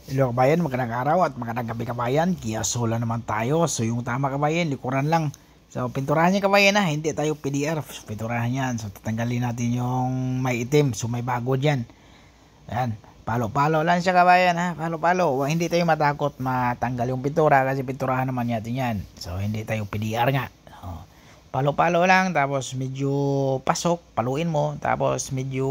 Hello kabayan, magandang araw at magandang gabi kabayan. Sola naman tayo. So yung tama kabayan, likuran lang. So pinturahan niya kabayan ha, hindi tayo PDR. So, pinturahan yan. So tatanggalin natin yung may itim. So may bago dyan. Ayan, palo-palo lang siya kabayan ha. Palo-palo. Hindi tayo matakot matanggal yung pintura kasi pinturahan naman natin yan. So hindi tayo PDR nga. So, palo-palo lang, tapos medyo pasok, paluin mo. Tapos medyo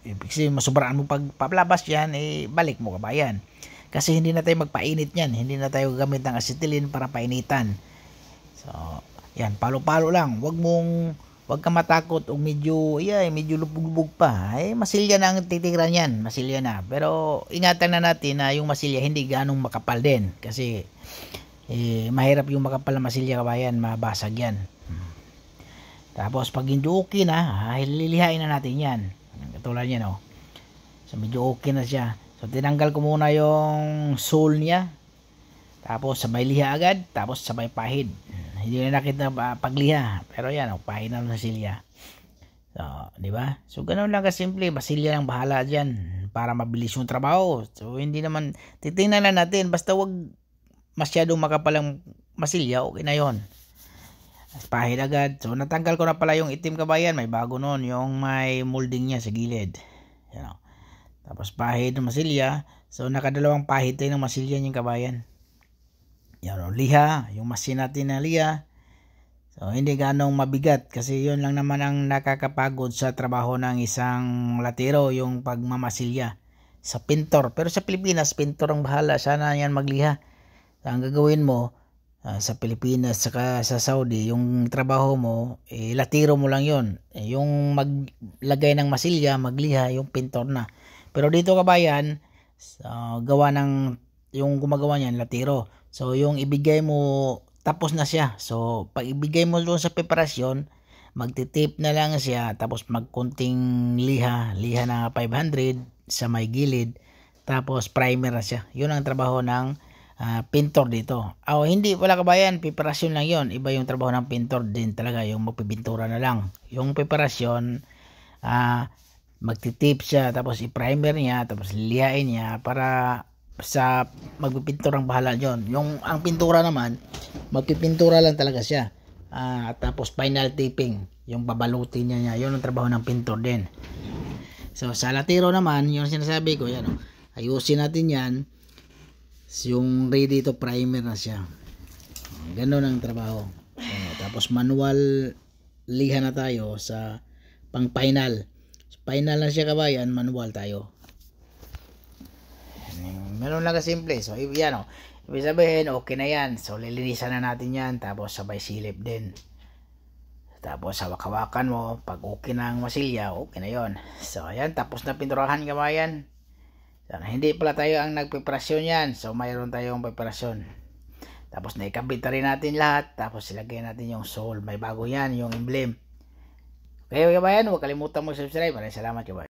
kasi masubraan mo pag paplabas yan, balik mo kabayan. Kasi hindi na tayo magpainit yan. Hindi na tayo gamit ng acetylene para painitan. So, yan, palo-palo lang. Wag ka matakot o medyo lubog-lubog pa. Masilya na ang titiran yan. Masilya na. Pero ingatan na natin na yung masilya hindi ganong makapal din. Kasi mahirap yung makapal na masilya kabayan. Mabasag yan. Tapos pag hindi okay na, lilihain na natin yan. Katulad yan So medyo okay na siya. So tinanggal ko muna yung sole niya. Tapos sabay liha agad. Tapos sabay pahid. Hindi na nakita pagliha. Pero yan pahid na ng silya. So di ba? So ganoon lang kasimple. Basilya lang bahala dyan. Para mabilis yung trabaho. So hindi naman. Titingnan lang natin. Basta wag masyadong makapalang masilya. Okay na yon. Pahid agad. So natanggal ko na pala yung itim kabayan. May bago nun. Yung may molding niya sa gilid. Yan. Tapos pahid ng masilya. So nakadalawang pahid tayo ng masilya yung kabayan. Yan. Liha. Yung masin natin na liha. So hindi ganong mabigat. Kasi yun lang naman ang nakakapagod sa trabaho ng isang latero. Yung pagmamasilya sa pintor. Pero sa Pilipinas, pintor ang bahala. Sana yan magliha. So, ang gagawin mo sa Pilipinas saka sa Saudi, yung trabaho mo, latiro mo lang yon. Yung maglagay ng masilya, magliha, yung pintor na. Pero dito kabayan, gawa ng, yung gumagawa niyan, latiro. So yung ibigay mo, tapos na siya. So pag ibigay mo doon sa preparasyon, magtitip na lang siya, tapos magkunting liha na 500 sa may gilid, tapos primer na siya. Yun ang trabaho ng pintor dito. Hindi wala kabayan, preparasyon lang yon. Iba yung trabaho ng pintor din talaga, yung magpipintura na lang. Yung preparasyon, magtitip siya, tapos i-primer niya, tapos lilihain niya para sa magpipintura ang bahala yon. Yung ang pintura naman, magpipintura lang talaga siya. Tapos final taping, yung babalutin niya. Yun ang trabaho ng pintor din. So sa latero naman, yung sinasabi ko, yan ayusin natin yan. Yung ready to primer na siya. Ganon ang trabaho. Tapos manual liha na tayo sa pang final. So, final na siya kabayan, manual tayo. Meron lang kasimple. So yan ibig sabihin okay na yan. So lilinisan na natin yan. Tapos sabay silip din. Tapos hawak-hawakan mo. Pag okay na ang masilya, okay na yon. So ayan, tapos na pinturahan kabayan. Hindi pala tayo ang nagpreparasyon yan. So mayroon tayong preparasyon. Tapos naikabit na rin natin lahat. Tapos ilagay natin yung sole. May bago yan, yung emblem. Okay kabayan, huwag kalimutan mo subscribe. Maraming salamat kabayan.